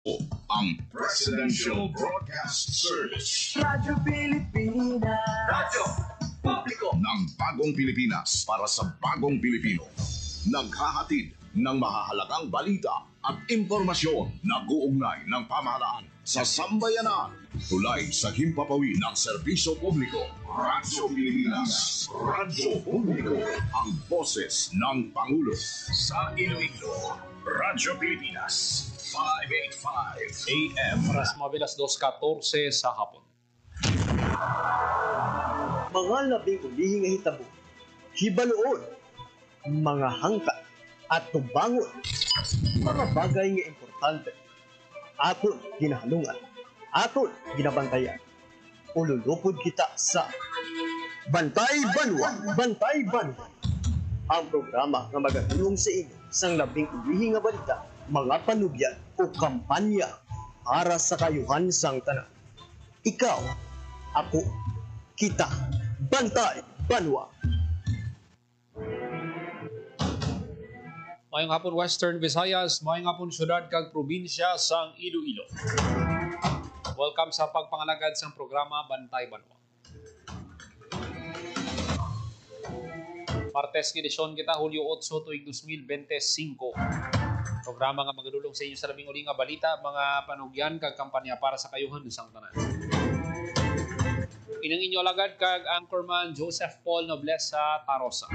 ang Presidential Broadcast Service. Radyo Pilipinas. Radyo Publiko ng Bagong Pilipinas para sa Bagong Pilipino. Naghahatid ng mahahalagang balita at impormasyon na uugnay ng pamahalaan sa sambayanan. Tulay sa himpapawid ng serbisyo publiko. Radyo Pilipinas. Radyo Publiko. Ang boses ng Pangulo. Sa Iloilo, Radyo Pilipinas. 585 AM. Oras mabilas 2:14 sa hapon. Mga labing ulihing hitabo, hibaluon, mga hangka at tubangon, mga bagay nga importante. Aton ginahalungan, aton ginabantayan. Ululupod kita sa Bantay Banwa, Bantay Banwa. Ang programa nga magatulong sa inyo sang labing ulihing nga balita, mga panubyan o kampanya para sa kayuhan sang tanan. Ikaw, ako, kita, Bantay Banwa. Mayong hapon Western Visayas, mayong hapon syudad kag probinsya sang Iloilo. Welcome sa pagpangalagad sang programa Bantay Banwa. Martes ng edisyon kita, Hulyo 8, tuig 2025. Programa nga magadulong sa inyo sa labing uli nga balita, mga panugyan kag kampanya para sa kayuhan sang tanan. Inang inyo alagad kag Anchorman Joseph Paul Noblesa Tarosa.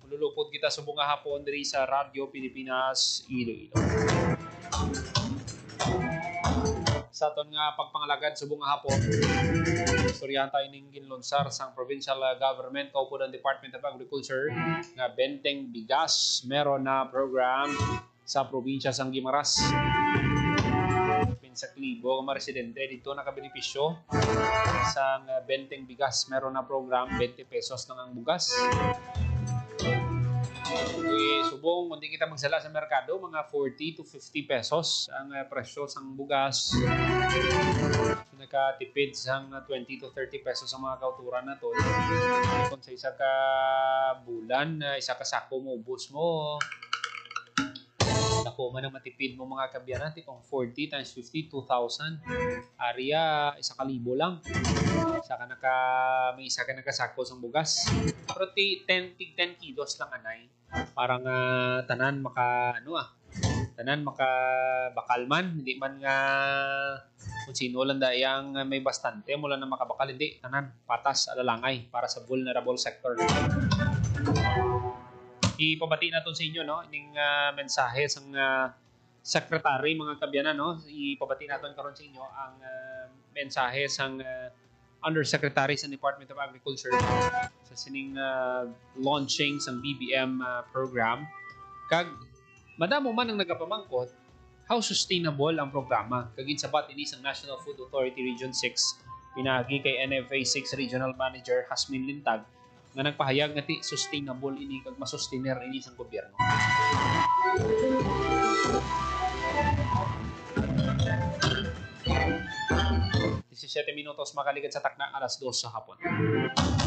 Lulupod kita sa bunga hapon diri sa Radyo Pilipinas Iloilo. Sa aton nga pagpangalagad sa bunga hapon, istoryahan tayo ning ginlunsar sang provincial government kaupo ng Department of Agriculture nga benteng bigas meron na program sa probinsya sang Guimaras. Sa klibo ang mga residente dito nakabenepisyo sa benteng bigas meron na program, 20 pesos lang ang bugas. Subong kung di kita magsala sa merkado, mga 40 to 50 pesos ang presyo sang bugas. So, nakatipid sang 20 to 30 pesos ang mga kauturan na to. Kung sa isa ka bulan, isa ka sako mo, ubos mo, ako man ang matipid mo mga kabyan natin kung 40 times 50, 2,000. Area, 1,000 lang. May isa ka nakasako sa bugas. Pero 10 kilos lang anay. Parang tanan makabakal man. Hindi man nga kung sino lang dayang may bastante mula na makabakal. Hindi, tanan, patas, alalangay para sa vulnerable sector. Ipabati natin sa inyo, no? Ining mensahe sang secretary, mga kabyanan, no? Ipabati natin karon sa inyo ang mensahe sang undersecretary sa Department of Agriculture sa sining launching sang BBM program. Kag madamo man ang nagapamangkot how sustainable ang programa. Kag sabat ini sang National Food Authority Region 6 pinagi kay NFA 6 Regional Manager Hasmin Lintag nga nagpahayag nga ti sustainable ini kag masustainer ini sang gobyerno. Minutos makaligid sa takna alas 2 sa hapon.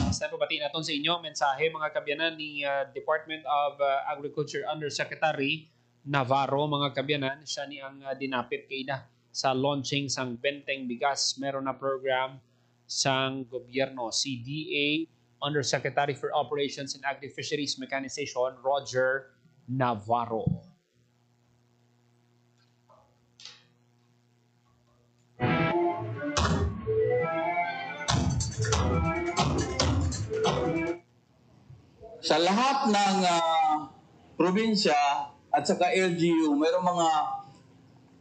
Basta pabati naton sa inyo mensahe mga kabyanan ni Department of Agriculture Undersecretary Navarro, mga kabyanan. Siya ni ang dinapit kay na sa launching sang benteng bigas meron na program sang gobyerno. CDA Undersecretary for Operations and Agri-Fisheries Mechanization Roger Navarro. Sa lahat ng probinsya at saka LGU, mayroong mga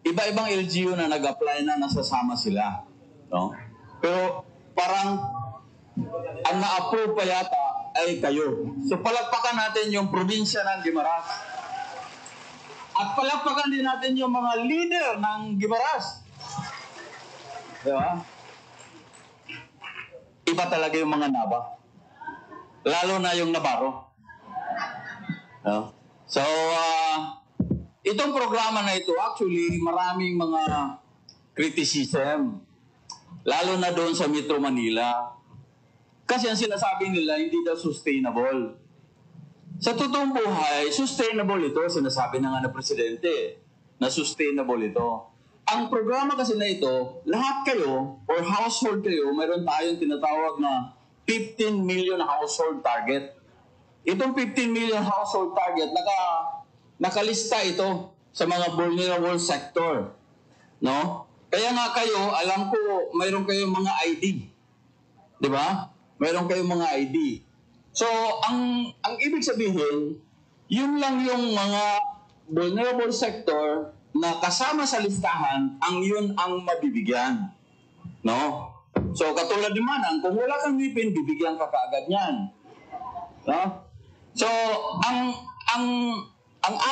iba-ibang LGU na nag-apply na nasasama sila. No? Pero parang ang na-approve pa yata ay kayo. So palagpakan natin yung probinsya ng Guimaras. At palagpakan din natin yung mga leader ng Guimaras. Diba? Iba talaga yung mga naba. Lalo na yung Navarro. No? So, itong programa na ito, actually, maraming mga criticism. Lalo na doon sa Metro Manila. Kasi ang sinasabi nila, hindi daw sustainable. Sa totoong buhay, sustainable ito. Sinasabi na nga ng Presidente na sustainable ito. ang programa kasi na ito, lahat kayo, or household kayo, mayroon tayong tinatawag na 15 million household target. Itong 15 million household target, nakalista ito sa mga vulnerable sector. No? Kaya nga kayo, alam ko, mayroon kayong mga ID. Di ba? Mayroon kayong mga ID. So, ang ibig sabihin, yun lang yung mga vulnerable sector na kasama sa listahan, yun ang mabibigyan. No? So, katulad ni Manang, kung wala kang ngipin, bibigyan ka kaagad niyan. No? So, ang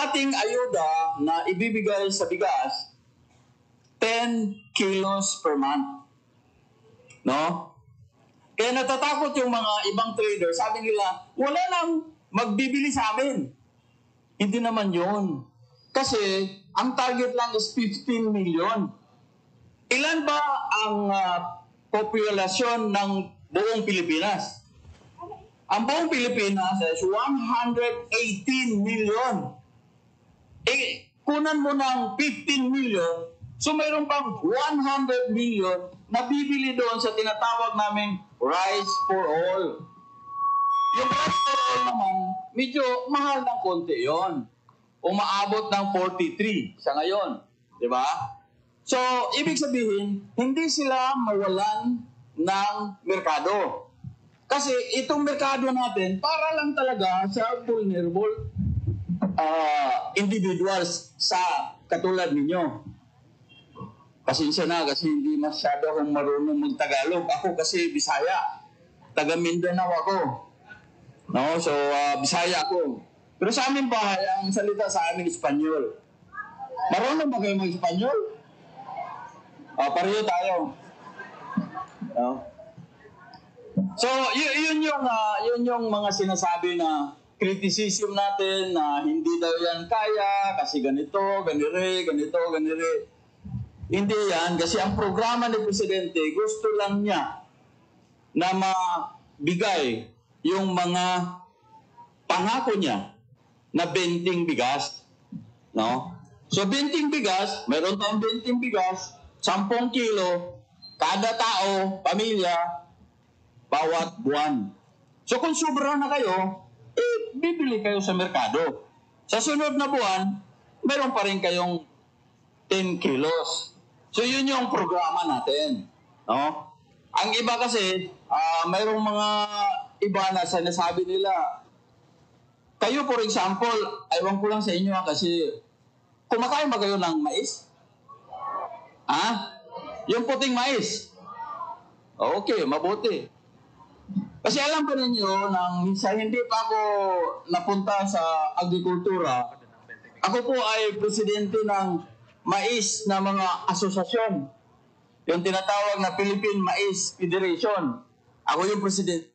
ating ayuda na ibibigay sa bigas, 10 kilos per month. No? Kaya natatakot yung mga ibang trader. Sabi nila, wala nang magbibili sa amin. Hindi naman yun. Kasi, ang target lang is 15 million. Ilan ba ang populasyon ng buong Pilipinas? Ang buong Pilipinas is 118 million. Kunan mo ng 15 million, so mayroon pang 100 million na bibili doon sa tinatawag naming Rice for All. Yung Rice for All naman, medyo mahal ng konti yon. Umaabot ng 43 sa ngayon. Di ba? So, ibig sabihin, hindi sila mawalan ng merkado. Kasi itong merkado natin, para lang talaga sa vulnerable individuals sa katulad ninyo. Pasensya na kasi hindi masyado akong marunong mag-Tagalog. Ako kasi Bisaya. Taga Mindanao ako. No? So, Bisaya ako. Pero sa aming bahay, ang salita sa amin Espanyol. Marunong ba kayo mag-Espanyol? Pareho tayo. No? So, yun yung mga sinasabi na criticism natin na hindi daw yan kaya kasi ganito, ganito. Hindi yan kasi ang programa ni Presidente gusto lang niya na mabigay yung mga pangako niya na benting bigas. No? So, benting bigas, mayroon tayong benting bigas, 10 kilo, kada tao, pamilya, bawat buwan. So, kung sobra na kayo, bibili kayo sa merkado. Sa sunod na buwan, mayroon pa rin kayong 10 kilos. So, yun yung programa natin. No? Ang iba kasi, mayroong mga iba na sinasabi nila, kayo, for example, aywan ko lang sa inyo kasi kumakain ba kayo ng mais? Yung puting mais? Okay, mabuti. Kasi alam ko ninyo, sa hindi pa ako napunta sa agrikultura, ako po ay presidente ng mais na mga asosasyon. Yung tinatawag na Philippine Maize Federation. Ako yung presidente.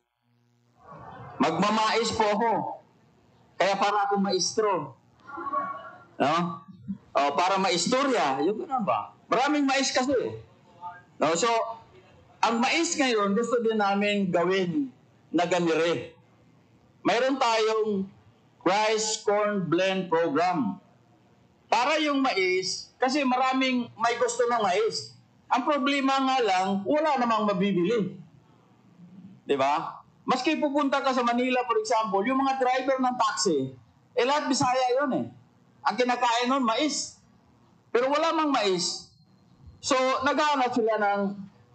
Magmamais po ako. Kaya para akong maestro. No? Para maistorya. Yung ganun ba? Maraming mais kasi. No? So, ang mais ngayon, gusto din namin gawin na ganire. Mayroon tayong Rice Corn Blend Program. Para yung mais, kasi maraming may gusto ng mais. Ang problema nga lang, wala namang mabibili. Diba? Maski pupunta ka sa Manila, for example, yung mga driver ng taxi, lahat Bisaya yun eh. Ang kinakain nun, mais. Pero wala mang mais. So, naghahanap sila ng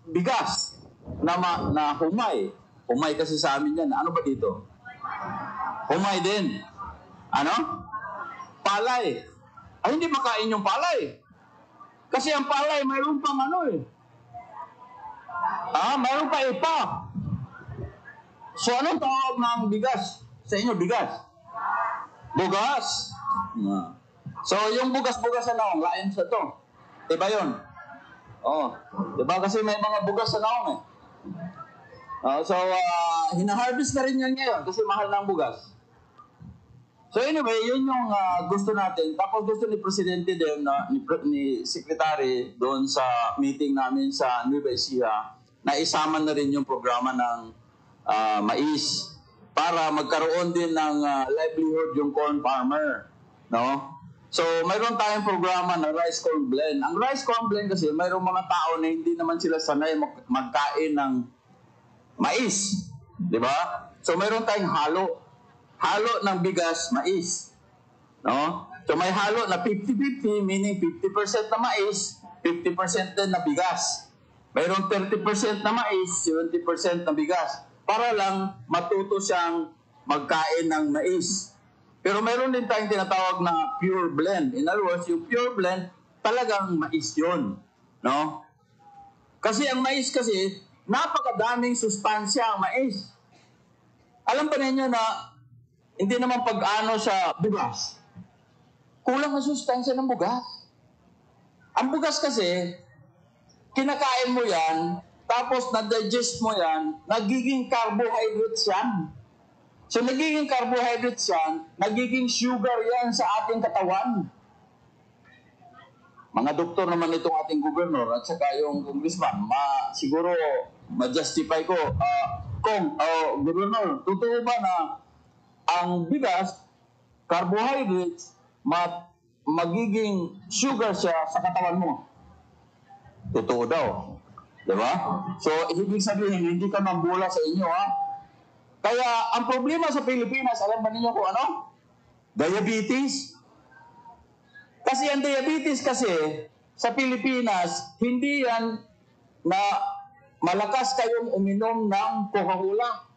bigas na humay. Humay kasi sa amin yan. Ano ba dito? Humay din. Ano? Palay. Ay, hindi makain yung palay. Kasi ang palay, mayroon pang ano eh. Mayroon pa ipa. So, anong tawag ng bigas? Sa inyo, bigas? Bugas. So, yung bugas-bugas sa naong, lain sa to. Diba yun? Diba kasi may mga bugas sa naong eh. So, hinaharvest na rin yan ngayon kasi mahal na ang bugas. So anyway, yun yung gusto natin. Tapos gusto ni Presidente din, ni Secretary doon sa meeting namin sa Nueva Ecija na isama na rin yung programa ng mais para magkaroon din ng livelihood yung corn farmer. No? So, mayroon tayong programa na rice corn blend. Ang rice corn blend kasi, mayroong mga tao na hindi naman sila sanay magkain ng mais. Di ba? So, mayroon tayong halo. Halo ng bigas, mais. No? So, may halo na 50-50, meaning 50% na mais, 50% din na bigas. Mayroong 30% na mais, 70% na bigas. Para lang matuto siyang magkain ng mais. Pero mayroon din tayong tinatawag na pure blend. In other words, yung pure blend, talagang mais yun. No? Kasi ang mais kasi, napakadaming sustansya ang mais. Alam pa ninyo na, hindi naman pag-ano sa bugas. Kulang ang sustansya ng bugas. Ang bugas kasi, kinakain mo yan, tapos na-digest mo yan, nagiging carbohydrates yan. So, nagiging carbohydrates yan, nagiging sugar yan sa ating katawan. Mga doktor naman itong ating gobernador at saka yung congressman, siguro ma-justify ko, gobernador, totoo ba na ang bigas, carbohydrates, magiging sugar siya sa katawan mo? Totoo daw. Diba? So, ibig sabihin, hindi ka mambula sa inyo, ha? Kaya, ang problema sa Pilipinas, alam ba ninyo kung ano? Diabetes. Kasi ang diabetes kasi, sa Pilipinas, hindi yan na malakas kayong uminom ng Coca-Cola.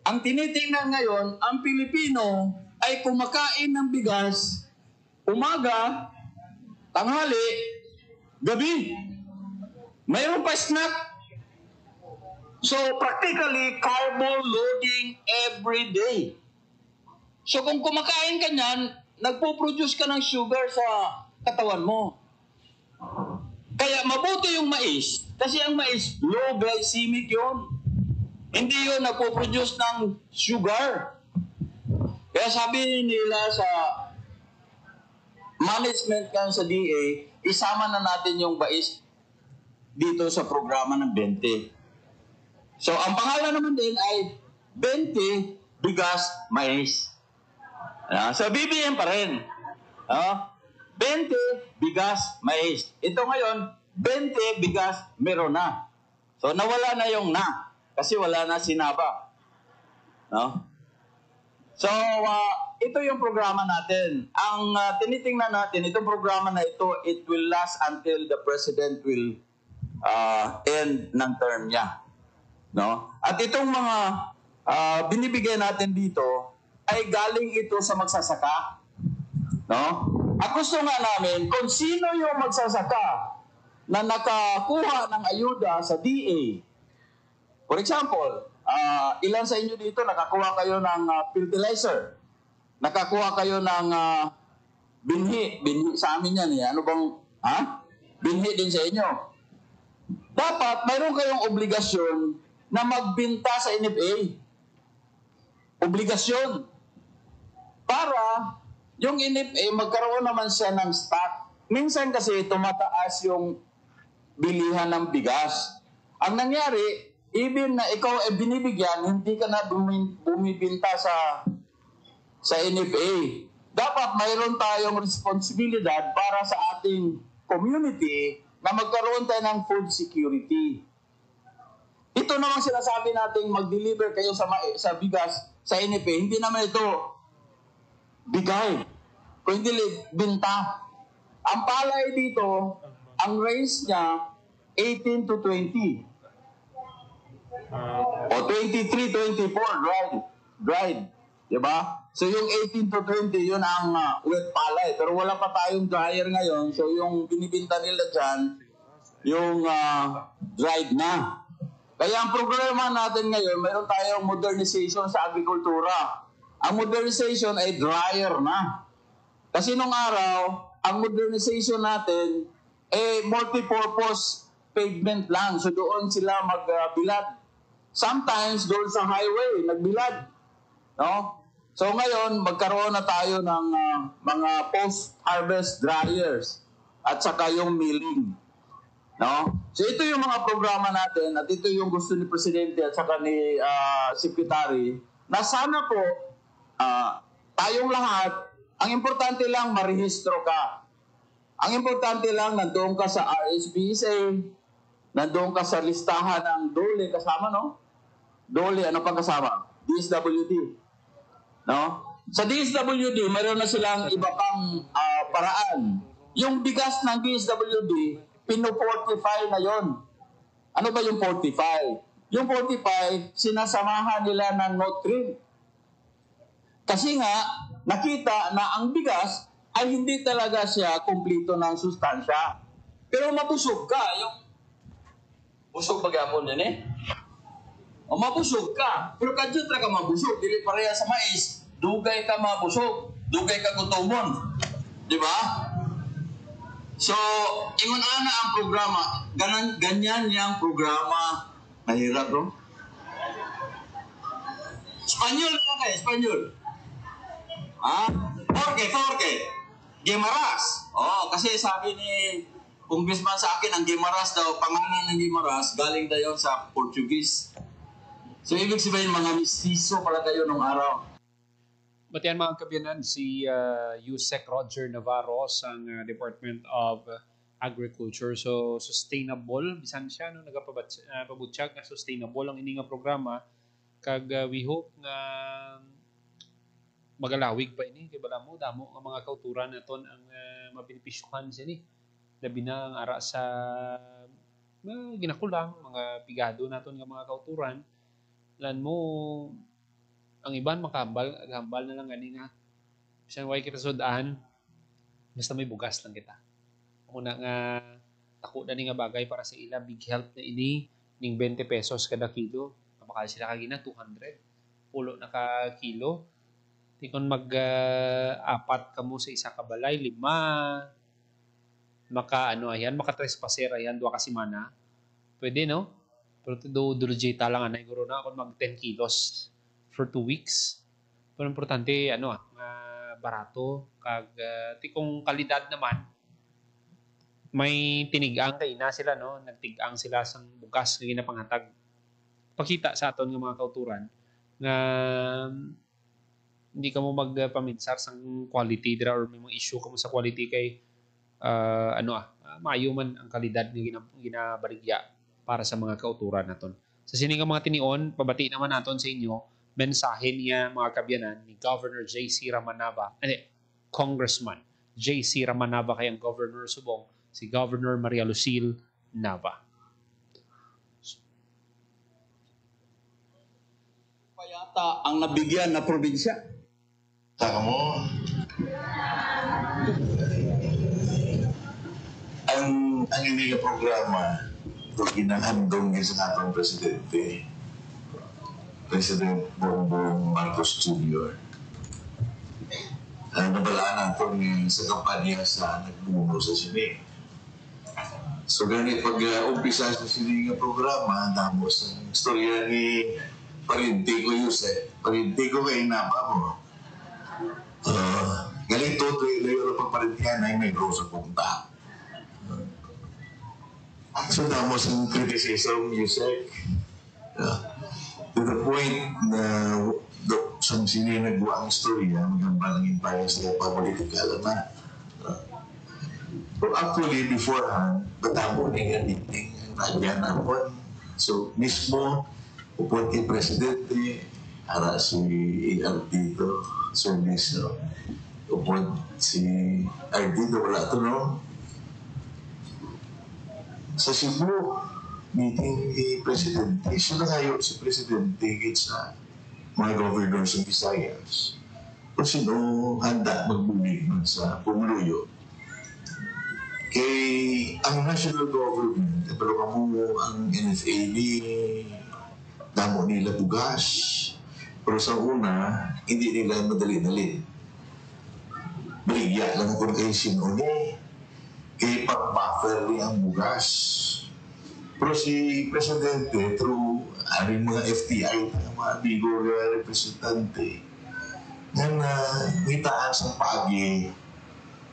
Ang tinitingnan ngayon, ang Pilipino ay kumakain ng bigas, umaga, tanghali, gabi. Mayroon pa snack. So, practically, carbo loading every day. So, kung kumakain ka niyan, nagpo-produce ka ng sugar sa katawan mo. Kaya, mabuti yung mais. Kasi ang mais, low glycemic yun. Hindi yun nagpo-produce ng sugar. Kaya sabi nila sa management kan sa DA, isama na natin yung mais dito sa programa ng 20. So, ang pangalan naman din ay 20 bigas mais. So, BBM pa rin. 20 bigas mais. Ito ngayon, 20 bigas meron na. So, nawala na yung na. Kasi wala na sinaba. No? So, ito yung programa natin. Ang tinitingnan natin, itong programa na ito, it will last until the President will end ng term niya. No? At itong mga binibigay natin dito ay galing ito sa magsasaka. No? At gusto nga namin kung sino yung magsasaka na nakakuha ng ayuda sa DA. For example, ilan sa inyo dito nakakuha kayo ng fertilizer. Nakakuha kayo ng binhi. Binhi sa amin yan. Ano bang, binhi din sa inyo. Dapat mayroon kayong obligasyon na magbenta sa NFA. Obligasyon. Para yung NFA magkaroon naman siya ng stock. Minsan kasi tumataas yung bilihan ng bigas. Ang nangyari, even na ikaw ay binibigyan, hindi ka na bumibinta sa NFA. Dapat mayroon tayong responsibilidad para sa ating community na magkaroon tayo ng food security. Ito naman sinasabi natin mag-deliver kayo sa bigas sa NFA. Hindi naman ito bigay. Kung hindi binta. Ang palay dito, ang range niya 18 to 20. O 23, 24, dried. Diba? So yung 18 to 20, yun ang wet palay. Pero wala pa tayong dryer ngayon. So yung binibinta nila dyan, yung dried na. Kaya ang programa natin ngayon, mayroon tayong modernization sa agrikultura. Ang modernization ay dryer na. Kasi nung araw, ang modernization natin ay multipurpose pavement lang. So doon sila magbilad. Sometimes doon sa highway, nagbilad. No? So ngayon, magkaroon na tayo ng mga post-harvest dryers at saka yung milling. No? So ito yung mga programa natin at ito yung gusto ni Presidente at saka ni Secretary na sana po tayong lahat Ang importante lang, marehistro ka. Ang importante lang, nandoon ka sa RSPCA, nandoon ka sa listahan ng DOLE, kasama, no? DOLE, ano pang kasama? DSWD. No? Sa DSWD, mayroon na silang iba pang paraan. Yung bigas ng DSWD, pino-fortify na yon. Ano ba yung 45? Yung 45, sinasamahan nila ng Notrim. Kasi nga, nakita na ang bigas ay hindi talaga siya kumplito ng sustansya. Pero mabusog ka. Yung busog bagapon din eh. O mabusog ka. Pero kadyo ka mabusog. Dili pareha sa mais. Dugay ka mabusog. Dugay ka gutomon. Di ba? So, ingon ana ang programa. Ganyan niyang programa. Mahirap, bro. Espanyol na kayo, Espanyol. Ha? Torque. Guimaras. Oh, kasi sabi ni Congressman sa akin, ang Guimaras daw, pangalan ng Guimaras, galing daw sa Portuguese. So, ibig sabihin, mga mistiso pala kayo nung araw. But yan mga kabyanan, si Yusek Roger Navarro ang Department of Agriculture. So, sustainable, bisan siya, no, nagpabutyag na sustainable ang ini nga programa. Kag we hope na magalawig pa ini. Kaya bala mo, damo ang mga kauturan naton ang mabinipisyuhan siya ni. Labi na ang ara sa ginakulang, mga pigado naton nga mga kauturan. Lan mo, ang iban makambal na lang gani nga. Bisan way kita sudaan, basta may bugas lang kita. Una nga ako na ni nga bagay para sa ila, big help na ini ning 20 pesos kada kilo. Kapakal sila kagina 200 pulo na ka kilo. Tikon mag-apat kamo sa isa ka balay, 5 maka trespaser ayan 2 ka semana. Pwede no? Pero dulujita lang anay guro na kung mag 10 kilos for 2 weeks. Pero importante barato kag tikong kalidad naman may tinigang kay na sila no, nagtigang sila sang bugas nga ginapanghatag. Pakita sa aton nga mga kauturan nga hindi ka mo magpaminsar sang quality dira or may mga issue ka mo sa quality kay maayo man ang kalidad nga ginabaligya para sa mga kauturan naton. Sa sini nga mga tinion, pabati naman naton sa inyo mensahe niya mga kabyanan ni Governor J.C. Ramanava, Congressman J.C. Ramanava kay ang Governor Subong, si Governor Maria Lucille Nava. Payata ang nabigyan na probinsya. Saka mo, ang hindi nga programa, ito ginahandong sa atong presidente. President Bongbong Marcos Jr. Nabalaan natin sa kampanya sa nagbuno sa sini. So ganit pag-umpisa sa sini nga programa, damo sa istorya ni Parintigo Yusef. Parintigo kay inapa mo. Galito ito yung pagparintihan ay may grow sa punta. So damo sa criticism Yusef. To the point na sa sini nagbuang istorya, magandang impaya sa political na. But actually, beforehand, batamo ni nga niting ang nagyan napon. So, mismo, upon kay Presidente, ara si ARD to, service, no? Upon si RD to, wala to, no? Sa Cebu, meeting ni Presidente, siya na ngayon si Presidente sa mga governors ng Visayas kung sino handa magbuli sa Pumuluyo. Kay ang national government, pero kamo ang NFA damo nila bugas. Pero sa una, hindi nila madali-dali. Baligya lang kung kayo sino ni. Kay pang-buffer niya ang bugas. Pero si Presidente, through aming mga FTI, mga amigo na representante, nga ngitaan sa pagi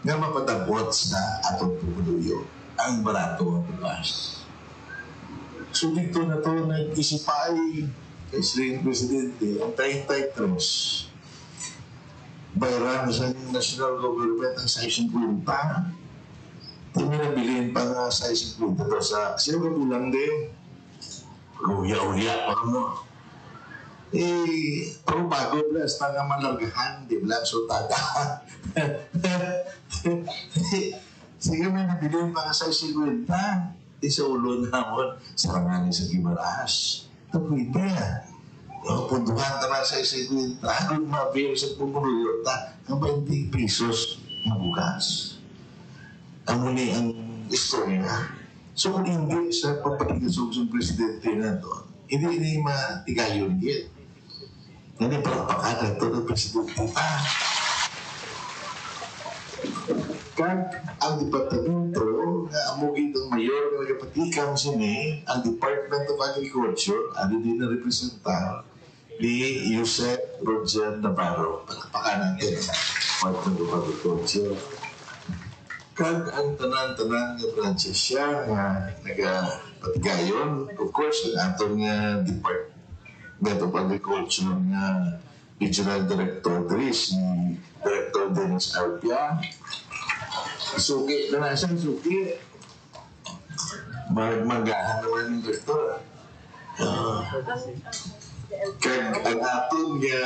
nga mapatabot sa atong Pumuluyo ang barato ang bukas. So dito na to nag-isipay kay Sri Presidente ang 30 trust bayaran sa national government ang 650. Hindi mo nabilin pa nga 650 to sa siya ba bulang din? Uya-uya pa mo. Pero bago plus, tanga malargahan, di ba? So, taga. Sige, may nabilin pa nga 650. Isa ulo naman sa ranganin sa Gimaras. Ito pwede. Puntuhan naman sa 650. Ano mabili sa pumuluyota? Ang 20 pesos na bukas. Ang muli ang istorya. So kung hindi sa papatigasog sa presidente na doon, hindi matigayon din. Hindi palakpakan na ito ng presidente. Kag ang departamento na amugin ng mayor na nagapatikang sini, ang Department of Agriculture, ano din na representar ni Jose Roger Navarro. Palakpakan natin Department of Agriculture. Kag ang tanan-tanan nga branches siya nga nagapatigayon, of course, ang atong Department of Agriculture nga Regional Director si Director Dennis Alpia. Suki na na siyang suki. Magahan naman yung Director. Kag ang atong nga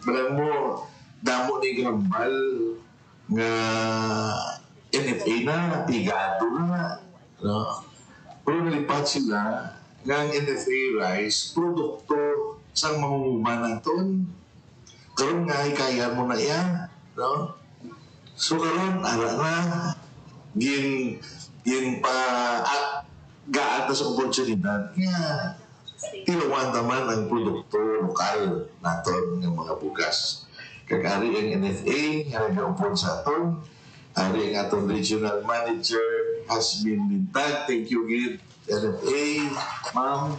balang mo damo ni Gambal nga NFA na, pigado na. No? Pero nalipat sila nga ang NFA rice, produkto sa mangunguma na ito. Karoon nga, ikaya mo na yan. No? So karoon, ara na, gin gaata sa oportunidad nga tilawan naman ang produkto lokal natin ng mga bukas. Kagari ang NFA, nga nag-upon sa aton, ari ang atong regional manager has been lintag. Thank you, Gid. NFA, ma'am.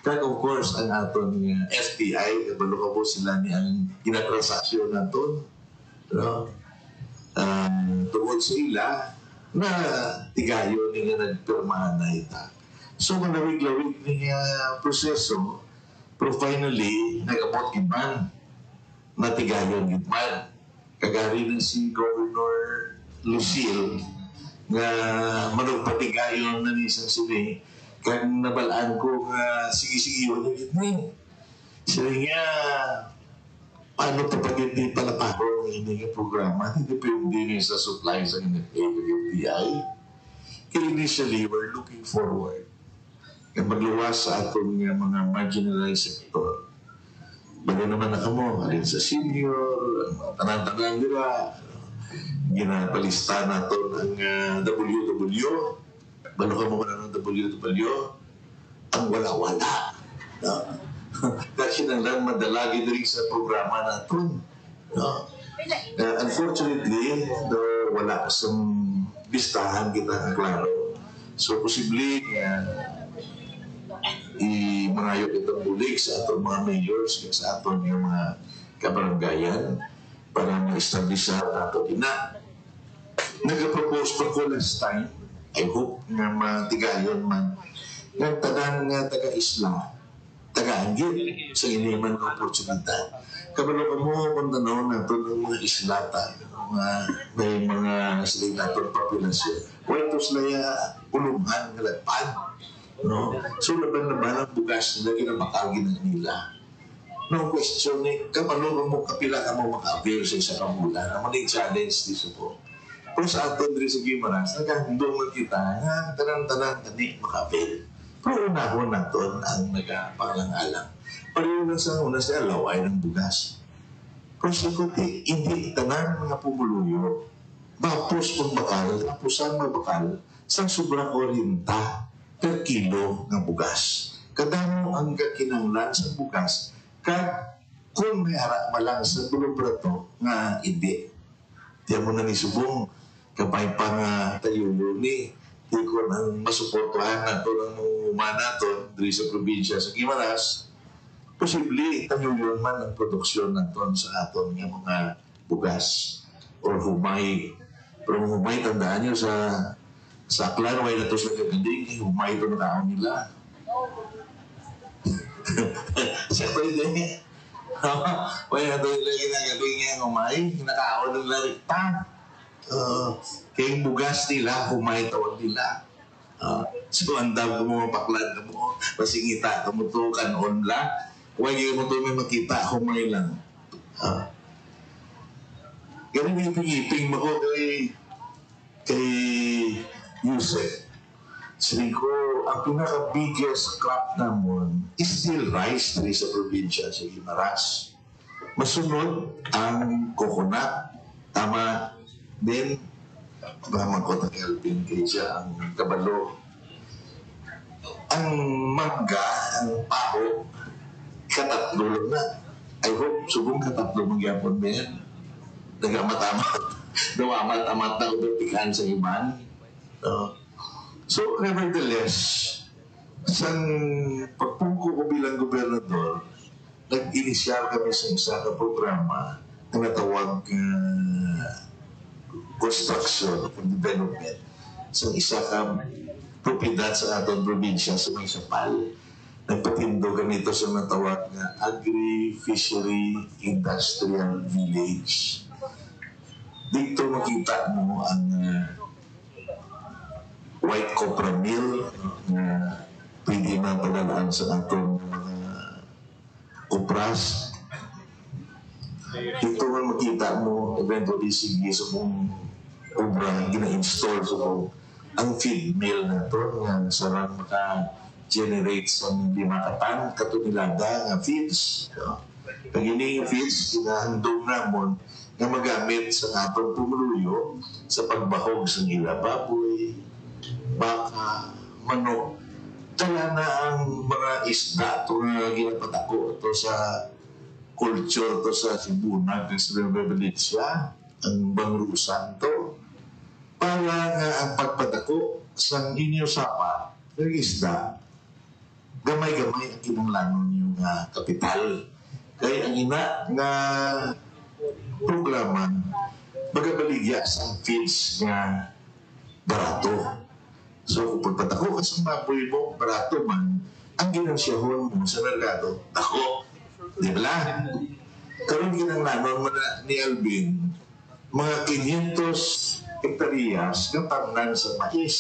Kag of course, ang atong FTI, kabalo ka po sila ni ang ginatransaksyon natin. No? Tungkol sa ila, na tigayo ni nga nagpirmahan na ita. So, malawig-lawig ni proseso, pero finally, nag-abot giman na tigayon gitman. Kagari na si Governor Lucille nga managpatigayon na nisang sini kag nabalaan ko nga sige-sige yun gitman. Sila nga paano ito pag hindi palaparo ng hindi programa, hindi pwede rin sa supply sa NFA o FDI. Initially, we're looking forward na magluwas sa atong mga marginalized sector. Bago naman na kamo, alin sa senior, tanan-tanan nila, ginapalista na ito ng WW. Bago ka mo na ng WW, ang wala-wala. No? Kasi nang madalagi din sa programa na ito. No? Unfortunately, wala sa listahan kita klaro. So, posible i-mangayok itong bulig sa atong mga mayors sa atong mga kabaranggayan para ma-establish sa ato ina. Nag-propose pa ko last time, I hope nga matigayon man ng tanan nga taga-isla, taga-anggit sa iniman ng oportunidad. Kabalo ka mo kung tanaw nato ng mga islata, may mga siling nato populasyon. Wala ito sila ulungan nga lagpan. No? So, laban-laban ang bugas nila, kinamakagi na nila. No question ni, kapalo mo kapila ka mo maka-avail sa isa kamula, na maling challenge dito po. Pero sa aton rin sa Gimaras, nagkahandong mo kita, nga tanan-tanan kani maka-avail. Pero unahon naton ang nagpalang-alang. Pareho na sa una sa alaway ng bugas. Pero sa kuti, hindi tanan mga pumuluyo, mapos pang bakal, mapusan mabakal, sa sobrang orinta per kilo ng bugas. Kadamo ang kakinanglan sa bugas, kag kung may harap malang sa bulubrato nga hindi. Diyan mo na ni subong, kapay pa nga tayo ni, di ko nang masuportuhan na ito ng umana ito, diri sa probinsya sa Gimaras, posible tayo yun man ang produksyon na ito sa aton ng mga bugas or humay. Pero humay, tandaan nyo sa aklan, way na ito sa kaganding, humay ito na taon nila. Siyempre din, Kaya doon lang ginagaling niya umay, kinakaon ng larikta. Kaya yung bugas nila, humay tawag nila. So, ang dami mo mapaklan mo, pasingita, tumutukan onla. Huwag yung mo ito may makita, humay lang. Ganun yung pingiping mo ko kay Yusef. Sabi ko, ang pinaka-biggest crop naman is still rice dito sa probinsya sa Guimaras. Masunod ang coconut. Tama din. Maramang ko ng Elvin kaya ang kabalo. Ang mangga, ang paho, katatlo na. I hope subong katatlo magyapon ba yan. Nagamatamad. Nawamat-amat na ubertikan sa iman. So, nevertheless, sa pagpungko ko bilang gobernador, nag-inisyal kami sa isa na programa na natawag construction and development sa isa ka propiedad sa atong probinsya sa may Sapal. Nagpatindo kami ito sa natawag na Agri-Fishery Industrial Village. Dito makita mo ang white copra mill na pwede na palalaan sa atong kupras. Dito man makita mo eventually sige sa mong obra gina-install sa mong ang feed mill na ito nga sarang maka-generate sa 5 katan katunilada nga feeds. Pag ini yung feeds, ginahandong namon na magamit sa atong pumuluyo sa pagbahog sa gila baboy, baka, manok. Dala na ang mga isda ito nga ginapatako ito sa culture ito sa Sibunag, sa Rebelicia, ang bangrusan ito. Para nga ang pagpatako sa inyo sapa, ng isda, gamay-gamay ang kinanglanon yung kapital. Kaya ang ina nga programa, magabaligya sa feeds nga barato. So, kung pagpatako ka sa mapoy mo, barato man, ang ginansyahon mo sa merkado, ako. Di ba? Karoon ginanglanon mo na ni Alvin, mga 500 hektaryas ng tamnan sa mais.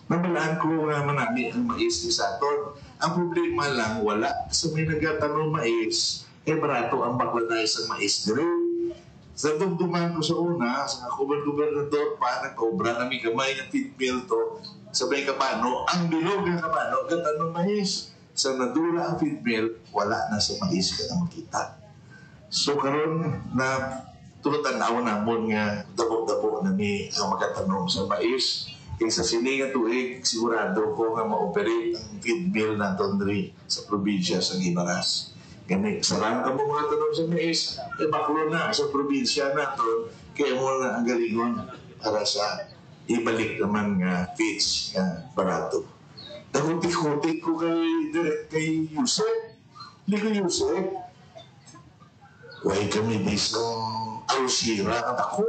Namalaan ko nga manami ang mais ni Saturn. Ang problema lang, wala. Sa may nagtatanong mais, barato ang baklanay sa mais nila. Sa dumduman ko sa una, sa gobernador pa, nagkobra kami kamay ng feed mill to, sabay kapano, ang bilog ng kapano, gatanong mais. Sa nadula ang feed mill, wala na sa mais ka na makita. So karon na tulutan-aw namon nga dabo-dabo na ni ang magkatanong sa mais. Kaysa sini nga tuig, sigurado ko nga ma-operate ang feed mill na tondri sa probinsya sa Guimaras. Gani, sarang ka mo mga tanong sa mais, baklo na sa probinsya na to, kaya mo na ang galingon para sa ibalik naman nga feeds nga barato. Nakutik-kutik ko kay Yusef. Hindi ko Yusef. Huwag kami bisong Alcira at ako.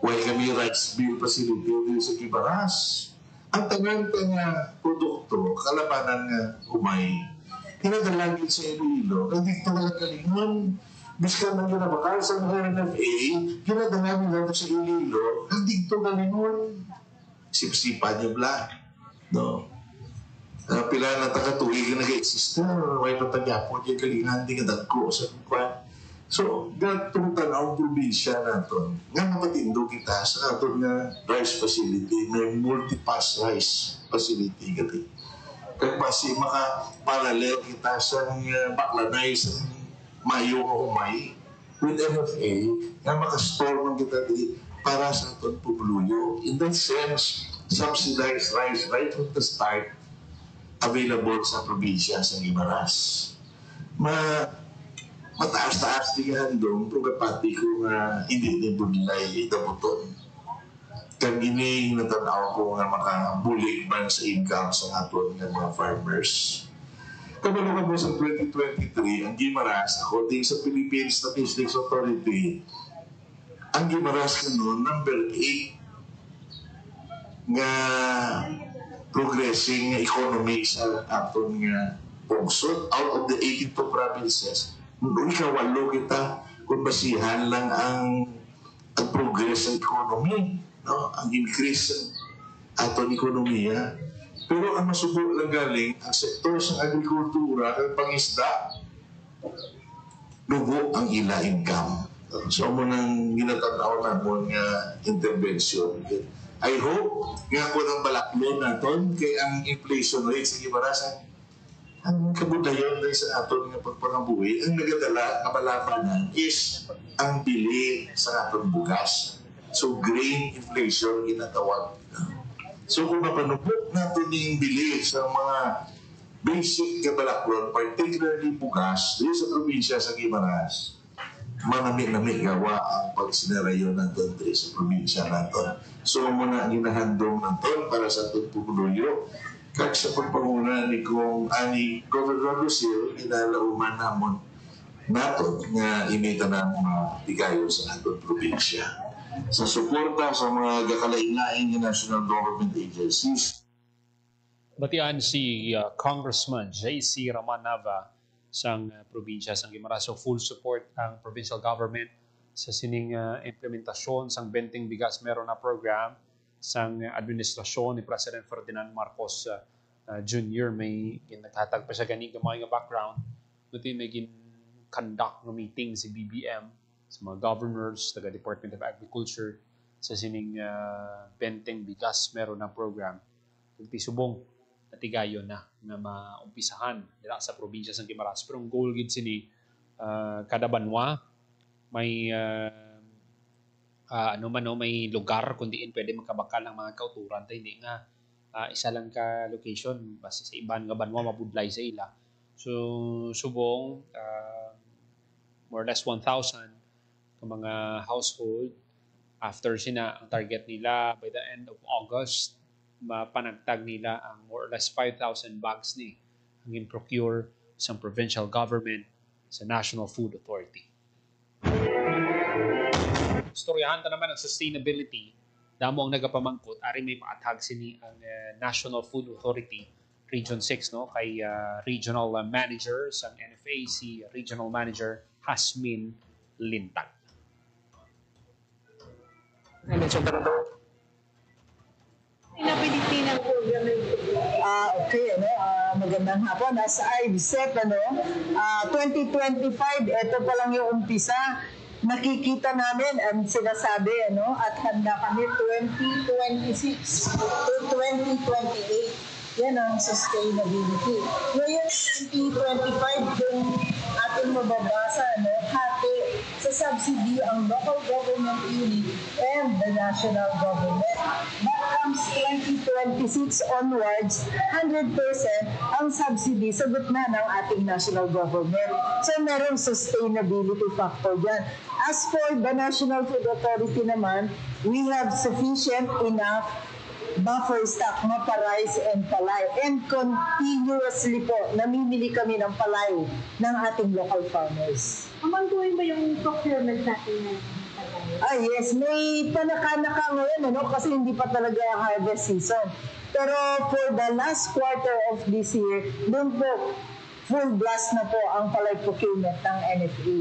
Huwag kami rice mill facility sa Guimaras. Ang tangang produkto, kalabanan nga umay, hinadalagin sa Iloilo, hindi ito nagkalingon. Biskan na nila bakal sa RNFA, hinadalagin natin sa Iloilo, hindi ito galingon. Sip-sipan niyo bla. No? Pila na takatuig na nag-exist na, may patagyapo niya galingan, hindi ka dagko sa kwan. So, gatong tanawang probinsya na ito, nga matindo kita sa ato nga rice facility, may multi-pass rice facility gati. Kaya basi maka-parallel kita sa baklanay sa mayo o humay with MFA na makastore ng kita di para sa aton pumuluyo. In that sense, subsidized rice right from the start available sa probinsya sa Guimaras. Mataas-taas di ka handong pagkapati ko nga hindi ni budlay dabuton. Kag ini natanaw ko nga makabulig man sa income sa aton nga mga farmers. Kabalo ka mo sa 2023, ang Guimaras, according sa Philippine Statistics Authority, ang Guimaras noon, number 8 nga progressing economy sa aton nga Pongsod, out of the 82 provinces, doon ikawalo kita kung basihan lang ang progress ng economy, no? Ang increase ng aton ekonomiya. Pero ang masubo lang galing, ang sektor sa agrikultura at pangisda, lugo ang ila income. So, mo nang ginatanaw na mo nga intervention. I hope nga ko ng balaklo naton kay ang inflation rate sa Gibarasan. Ang kabudayon rin sa aton nga pagpangabuhi, ang nagadala kabalabanan is ang bili sa aton bugas. So, grain inflation ginatawag. So, kung mapanupok natin yung bili sa mga basic kabalakron, particularly bugas, dito sa probinsya sa Guimaras, manami-nami gawa ang pagsinarayon ng country sa probinsya natin. So, muna ginahandong natin para sa itong pupuluyo. Kag sa pagpanguna ni Governor Lucille, inalauman namon natin nga imita ng mga tigayo sa ating probinsya. Sa suporta sa mga gakalainaing national government agencies. Batian si Congressman J.C. Ramanava sang probinsya sang Guimaras. So full support ang provincial government sa sining implementasyon sang Benteng Bigas Meron na program sang administrasyon ni President Ferdinand Marcos Jr. May naghatag pa siya gani gamay nga background. Buti may conduct ng meeting si BBM sa mga governors, taga Department of Agriculture sa sining Benteng Bigas Meron na program. Subong natigayo na maumpisahan dira sa probinsya sa Guimaras. Pero ang goal gid sini kada banwa may may lugar kung diin pwede makabakal ang mga kauturan tay hindi nga isa lang ka location basta sa iban nga banwa mabudlay sa ila. So subong more or less 1,000 ka mga household after sina ang target nila by the end of August mapanagtag nila ang more or less 5,000 bags ni ang in-procure sa provincial government sa National Food Authority. Istoryahan ta naman ang sustainability. Damo ang nagapamangkot, ari may paatag sini ang National Food Authority Region 6 no kay Regional Manager sa NFA si Regional Manager Hasmin Lintag. Pinapilitin ang program ng okay, magandang hapon. As I've said, 2025, ito pa lang yung umpisa. Nakikita namin ang sinasabi, at handa kami 2026 to 2028. Yan ang sustainability. Ngayon, 2025, yung ating mababasa, hati sa subsidy ang local government unit and the national government. But comes 2026 onwards, 100% ang subsidy sa gitna ng ating national government. So, merong sustainability factor dyan. As for the National Food Authority naman, we have sufficient enough buffer stock, mapa-rice and palay. And continuously po, namimili kami ng palay ng ating local farmers. Ongoing ba yung procurement natin na palay? Yes. May panaka-naka ngayon, kasi hindi pa talaga harvest season. Pero for the last quarter of this year, doon po, full blast na po ang palay procurement ng NFA.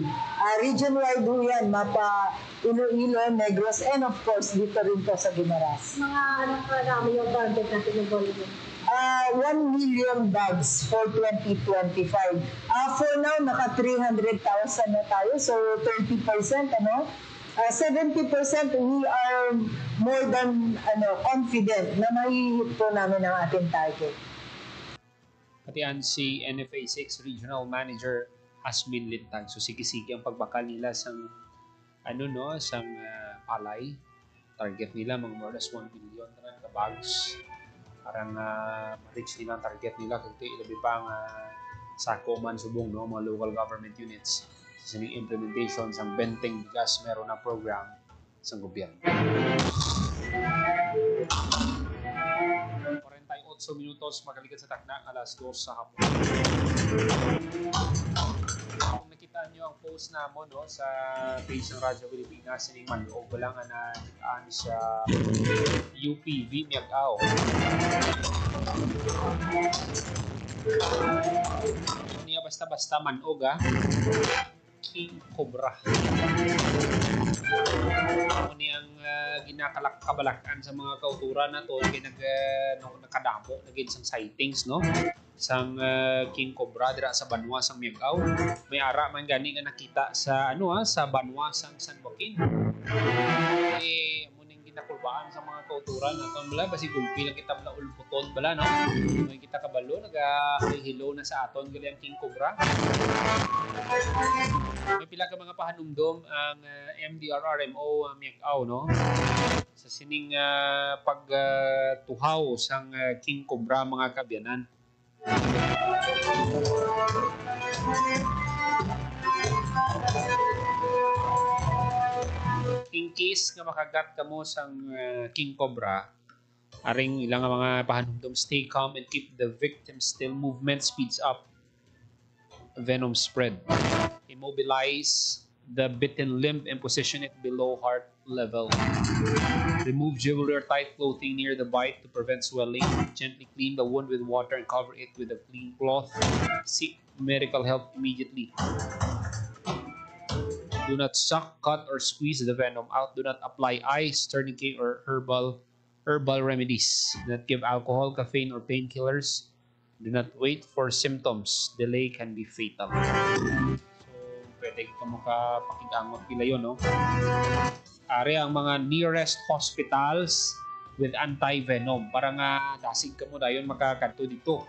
Region-wide po yan, mapa Iloilo, Negros, and of course, dito rin po sa Guimaras. Mga karami yung budget natin ng volume? 1 million bags for 2025. For now, naka 300,000 na tayo, so 30%, 70% we are more than confident na mahihit po namin ang ating target. Patian si NFA 6 Regional Manager Hasmin Lintag. So sige-sige ang pagbakal nila sang sang palay. Target nila mga more or less 1 billion na bags. Parang ma-reach nila ang target nila kasi ilabi pa ang sako man subong mga local government units sa sining implementation sang Benteng Bigas Meron na program sa gobyerno. 48 minutos magalikan sa takna alas 2 sa hapon. Kung nakita nyo ang post namon sa page ng Radyo Pilipinas, sining manloob ko lang na nakitaan sa UP Vimiagao. Niya basta-basta manog king cobra. Ano ang ginakalak-kabalakan sa mga kauturan na to kay nakadamo naging isang sightings no isang king cobra dira sa Banwa sang Miagao. May ara man gani nga nakita sa sa Banwa sang San Joaquin. Amo ning ginakulbaan sa mga kauturan aton bala basi gulpi lang kita bala ulputon bala no. May kita kabalo nagahilo na sa aton gali ang king cobra. May pila ka mga pahanumdom ang MDRRMO Miagao no sa sining pagtuhaw sang king cobra mga kabyanan. In case nga makagat kamo sang king cobra, aring ilang mga pahanumdom, stay calm and keep the victim still. Movement speeds up venom spread. Immobilize the bitten limb and position it below heart level. Remove jewelry or tight clothing near the bite to prevent swelling. Gently clean the wound with water and cover it with a clean cloth. Seek medical help immediately. Do not suck, cut, or squeeze the venom out. Do not apply ice, tourniquet, or herbal remedies. Do not give alcohol, caffeine, or painkillers. Do not wait for symptoms. Delay can be fatal. So, pwede ka makapakigangot pila yun, no? Ari ang mga nearest hospitals with anti-venom. Para nga dasig ka mo dayon makakanto dito.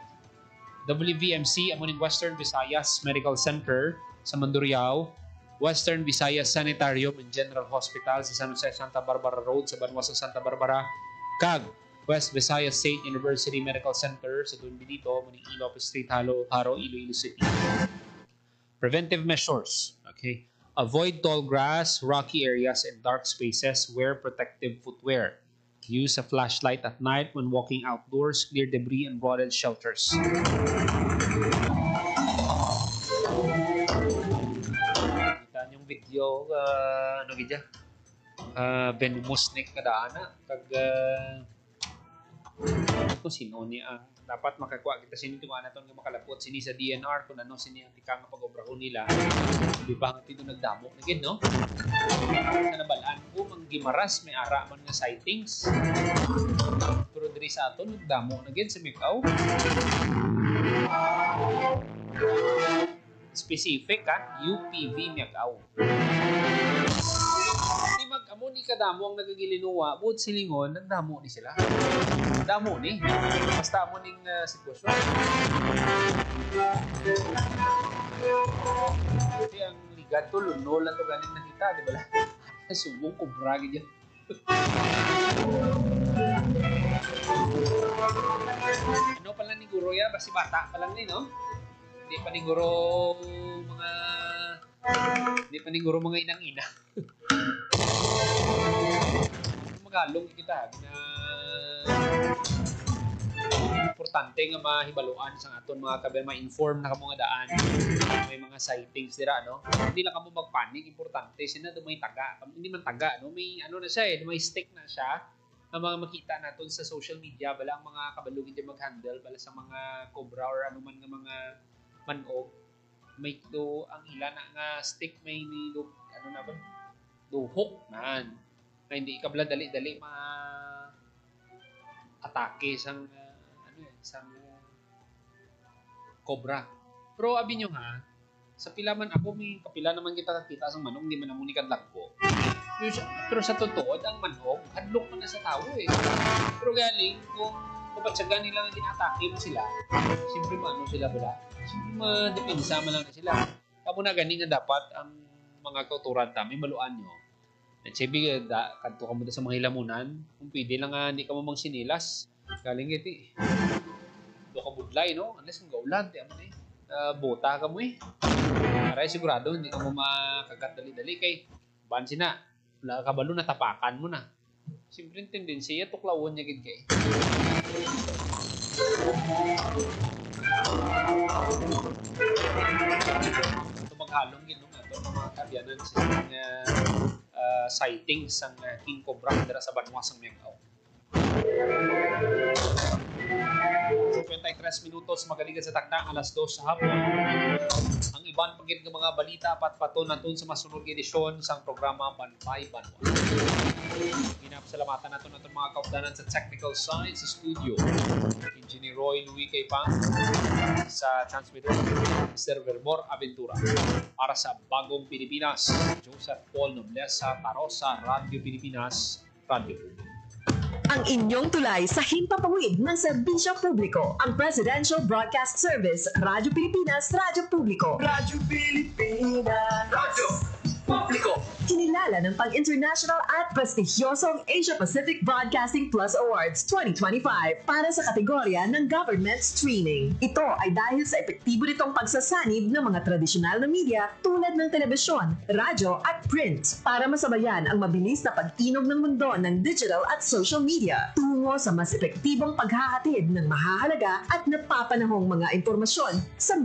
WVMC, amo ning Western Visayas Medical Center sa Mandurriao, Western Visayas Sanitarium and General Hospital sa San Jose Santa Barbara Road sa Banwa sa Santa Barbara, CAG, West Visayas State University Medical Center sa Dunbidito, muning Ilop Street, Haro, Iloilo City. Preventive measures. Okay. Avoid tall grass, rocky areas, and dark spaces. Wear protective footwear. Use a flashlight at night when walking outdoors. Clear debris and rotted shelters. Kita niyong video, ano gidya? Venomous snake kadaana. Kung sino niya ang dapat makakuha kita sini tunga naton nga makalapot sini sa DNR kung ano sini ang tika nga pag-obrahon nila. Di ba nga dito nagdamo na gid no? Sa nabalaan ko manggimaras may ara man nga sightings. Pero diri sa aton nagdamo na gid sa Miagao. Specific UPV Miagao. Di mag-amo ni kadamo ang nagagilinuwa, buot silingon, nagdamo ni sila. Damo ni. Basta mo ning sitwasyon. Kasi ang ligat to, lunolan to galing nakita, di ba lang? Subong kubra gid yan. Ano pala ni Guro ya? Basi bata pa lang ni, no? Hindi pa ni Guro mga inang-ina. Magalong kita na importante nga mahibaluan sa aton mga kabel, ma-inform na kamo nga daan may mga sightings dira no. Hindi lang kamo magpanik, importante sina do may taga, hindi man taga no, may ano na siya may stick na siya ang mga makita naton sa social media bala ang mga kabalo gid mag-handle bala sa mga cobra or anuman nga mga manog, may do ang ila na nga stick may ni do ano na ba duhok man na hindi ka bala dali-dali atake sang cobra. Pero abi nyo sa pila man ako may kapila naman kita kakita sang manok, hindi man namuni kadlag ko. Pero sa totoo ang manok hadlok man na sa tao Pero galing kung kapatsagan nila nga ginatake mo sila, siyempre maano sila bala. Siyempre madepensa man lang na sila. Kamo na gani nga dapat ang mga kauturan ta may maluan nyo. At sabi, kanto ka mo sa mga hilamunan, kung pwede lang hindi ka mo mang sinilas. Galing iti. Do ka budlay, no? Unless kung gaulan, di aman bota ka mo Para sigurado, hindi ka mo makagat dali-dali kay bansin na, wala ka balo na tapakan mo na. Siyempre yung tendensiya, tuklawon niya gid kay. Ito maghalong gid nga ito, mga kabyanan sa sightings sang king cobra dira sa Banwa sang Miagao. 53 minutos magaligan sa takna alas 2 sa hapon. Ang iban pagin ng mga balita patpaton naton sa masunod nga edisyon sang programa Banbay Banwa. Ginapasalamatan naton atong mga kaupdanan sa technical side sa studio. Engineer Roy Louis Kaypang sa transmitter Mr. Vermor Aventura. Para sa Bagong Pilipinas, Joseph Paul Noblesa Tarosa, Radio Pilipinas, Radio Publiko. Ang inyong tulay sa himpapawid ng serbisyo publiko, ang Presidential Broadcast Service, Radyo Pilipinas, Radyo Publiko. Radyo Pilipinas. Radyo Publiko. Kinilala ng pang-international at prestigyosong Asia Pacific Broadcasting Plus Awards 2025 para sa kategorya ng Government Streaming. Ito ay dahil sa epektibo nitong pagsasanib ng mga tradisyonal na media tulad ng telebisyon, radyo at print para masabayan ang mabilis na pag-inog ng mundo ng digital at social media tungo sa mas epektibong paghahatid ng mahahalaga at napapanahong mga impormasyon sa